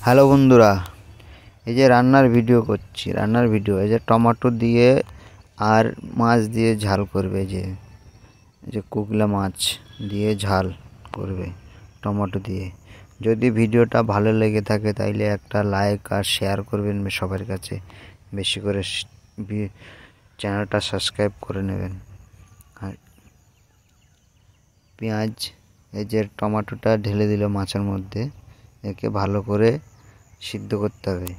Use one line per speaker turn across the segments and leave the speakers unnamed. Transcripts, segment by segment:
Hello বন্ধুরা, এই যে রান্নার ভিডিও করছি, এই যে টমেটো দিয়ে আর মাছ দিয়ে ঝাল করবে, যে কুকলা মাছ দিয়ে ঝাল করবে টমেটো দিয়ে। যদি ভিডিওটা ভালো লেগে থাকে তাইলে একটা লাইক আর শেয়ার করবেন সবার কাছে, বেশি করে চ্যানেলটা সাবস্ক্রাইব করে নেবেন। আর পেঁয়াজ, এই যে টমেটোটা ঢেলে দিল মাছের মধ্যে, একে ভালো করে সিদ্ধ করতে হবে।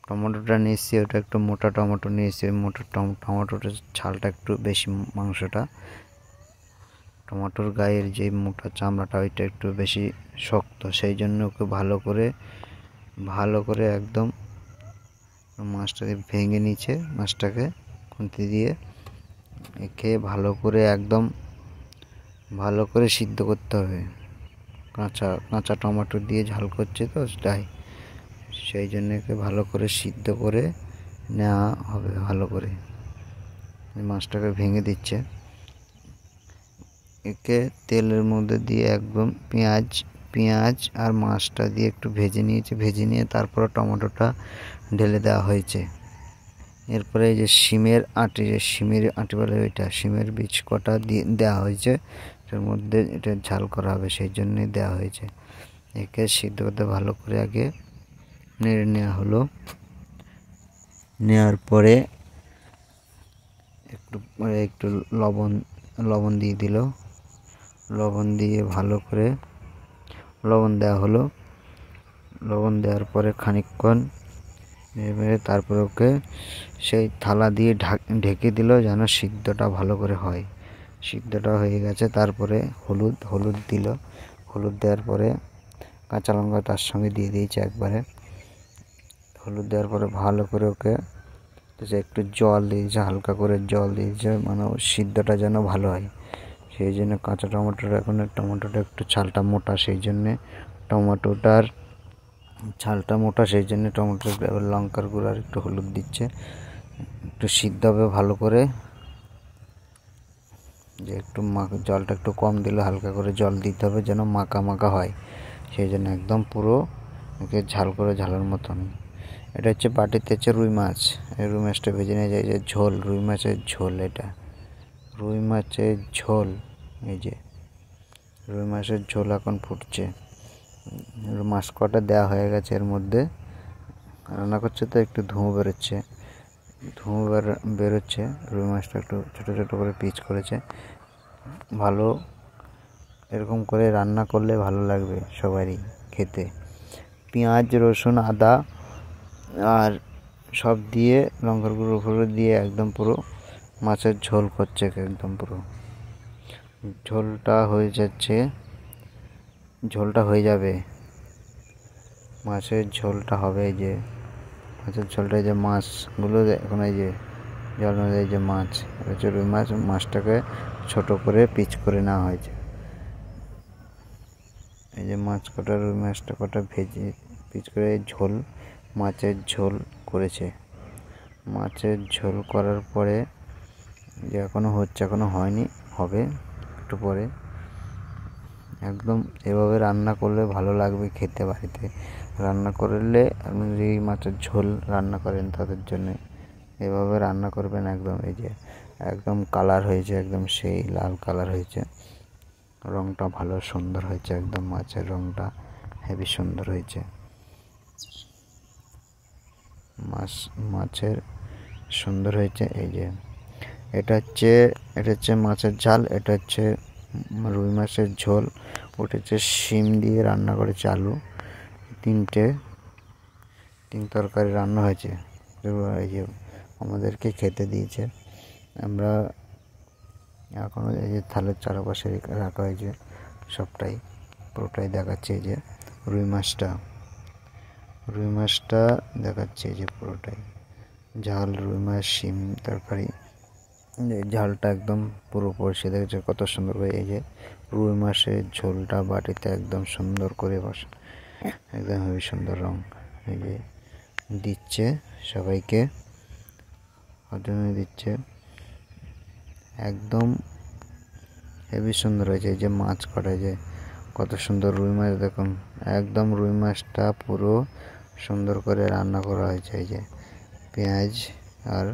টমেটোটা নিয়েছি, ওটা একটু মোটা টমেটো নিয়েছি, ওই মোটা টমেটোটার ঝালটা একটু বেশি, মাংসটা টমেটোর গায়ের যে মোটা চামড়াটা ওইটা একটু বেশি শক্ত, সেই জন্য ওকে ভালো করে একদম মাছটাকে ভেঙে নিচে, মাছটাকে খুন্তি দিয়ে একে ভালো করে সিদ্ধ করতে হবে। কাঁচা টমেটো দিয়ে ঝাল করছে তো, তাই সেই জন্য একে ভালো করে সিদ্ধ করে নেওয়া হবে। ভালো করে মাছটাকে ভেঙে দিচ্ছে, একে তেলের মধ্যে দিয়ে একদম পেঁয়াজ আর মাছটা দিয়ে একটু ভেজে নিয়ে তারপরে টমেটোটা ঢেলে দেওয়া হয়েছে। এরপরে এই যে শিমের আঁটি বলে, ওইটা শিমের বীজ কটা দিয়ে দেওয়া হয়েছে, এটার মধ্যে এটা ঝাল করা হবে, সেই জন্যই দেওয়া হয়েছে। একে সিদ্ধ করতে ভালো করে আগে নেড়ে নেওয়া হলো। নেওয়ার পরে একটু লবণ দিয়ে দিল, লবণ দিয়ে ভালো করে লবণ দেওয়া হলো। লবণ দেওয়ার পরে খানিকক্ষণ নেড়ে তারপরে ওকে সেই থালা দিয়ে ঢেকে দিল, যেন সিদ্ধটা ভালো করে হয়। সিদ্ধটা হয়ে গেছে, তারপরে হলুদ দিল। হলুদ দেওয়ার পরে কাঁচা লঙ্কা তার সঙ্গে দিয়ে দিয়েছে একবারে। হলুদ দেওয়ার পরে ভালো করে ওকে একটু জল দিয়েছে, হালকা করে জল দিয়েছে, মানে সিদ্ধটা যেন ভালো হয়। সেই জন্য কাঁচা টমেটোটা একটু ছালটা মোটা, সেই জন্যে টমেটোটার ছালটা মোটা, সেই জন্য লঙ্কার গুঁড়ো আর একটু হলুদ দিচ্ছে। একটু সিদ্ধ হবে ভালো করে, যে একটু জলটা একটু কম দিলে হালকা করে জল দিতে হবে, যেন মাখা হয়। সেই জন্য একদম পুরো একে ঝালের মতন। এটা হচ্ছে বাটিতে রুই মাছ। এই রুই মাছটা ভেজে নিয়ে যায়, যে ঝোল, রুই মাছের ঝোল। এটা রুই মাছের ঝোল। এই যে রুই মাছের ঝোল এখন ফুটছে। মাছ কটা দেওয়া হয়ে গেছে, এর মধ্যে রান্না করছে তো একটু ধুঁয়ো বেরোচ্ছে। রুই মাছটা একটু ছোটো করে পিস করেছে। ভালো এরকম করে রান্না করলে ভালো লাগবে সবারই খেতে। পেঁয়াজ, রসুন, আদা আর সব দিয়ে লঙ্কার গুঁড়ো দিয়ে একদম পুরো মাছের ঝোল করছে, একদম পুরো ঝোলটা হয়ে যাবে। মাছের ঝোলটা হবে, এই যে মাছের ঝোলটা, এই যে মাছগুলো এখন এই যে জল মধ্যে, এই যে মাছ, হচ্ছে রুই মাছ। মাছটাকে ছোট করে পিচ করে নেওয়া হয়েছে। এই যে রুই মাছটা কটা ভেজে পিচ করে মাছের ঝোল করেছে। মাছের ঝোল করার পরে যে এখনো হয়নি, হবে একটু পরে। একদম এভাবে রান্না করলে ভালো লাগবে খেতে। বাড়িতে রান্না করলে, আপনি যদি মাছের ঝোল রান্না করেন তাদের জন্য এভাবে রান্না করবেন। একদম এই যে একদম কালার হয়েছে, একদম সেই লাল কালার হয়েছে, রঙটা ভালো সুন্দর হয়েছে, একদম মাছের রঙটা হেবি সুন্দর হয়েছে। মাছের সুন্দর হয়েছে। এই যে এটা হচ্ছে মাছের ঝাল, এটা হচ্ছে রুই মাছের ঝোল, ওটা হচ্ছে শিম দিয়ে রান্না করেছে, আলু, তিন তরকারি রান্না হয়েছে। এই যে আমাদেরকে খেতে দিয়েছে। আমরা এখনও এই যে থালের চারপাশে রাখা হয়েছে, সবটাই পুরোটাই দেখাচ্ছে। এই যে রুই মাছটা দেখাচ্ছে, এই যে পুরোটাই ঝাল রুই মাছ, শিম তরকারি। ঝালটা একদম পুরো পরিষে দেখেছে কত সুন্দর করে। এই যে রুই মাছের ঝোলটা বাটিতে একদম সুন্দর করে বসে, একদম হেবি সুন্দর রং। এই যে দিচ্ছে সবাইকে, দিচ্ছে, একদম হেবি সুন্দর হয়েছে। এই যে মাছ কটা, যে কত সুন্দর রুই মাছ দেখুন, একদম রুই মাছটা পুরো সুন্দর করে রান্না করা হয়েছে। এই যে পেঁয়াজ আর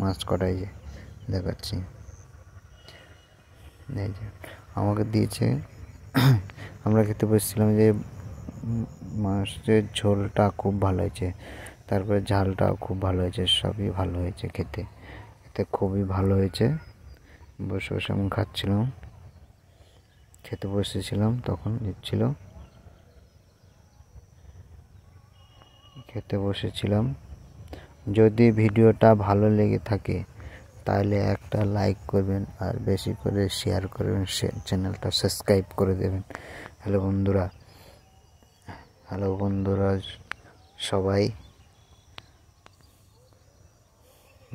মাছ কটাই যে দেখাচ্ছি, এই যে আমাকে দিয়েছে। আমরা খেতে বসেছিলাম যে মাছের ঝোলটা খুব ভালো হয়েছে, তারপরে ঝালটাও খুব ভালো হয়েছে, সবই ভালো হয়েছে খেতে, খুবই ভালো হয়েছে। বসে বসে আমি খাচ্ছিলাম, খেতে বসেছিলাম তখন দিচ্ছিল, খেতে বসেছিলাম। যদি ভিডিওটা ভালো লেগে থাকে তাহলে একটা লাইক করবেন আর বেশি করে শেয়ার করবেন, চ্যানেলটা সাবস্ক্রাইব করে দেবেন। হ্যালো বন্ধুরা সবাই,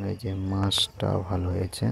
এই যে মাছটা ভালো হয়েছে।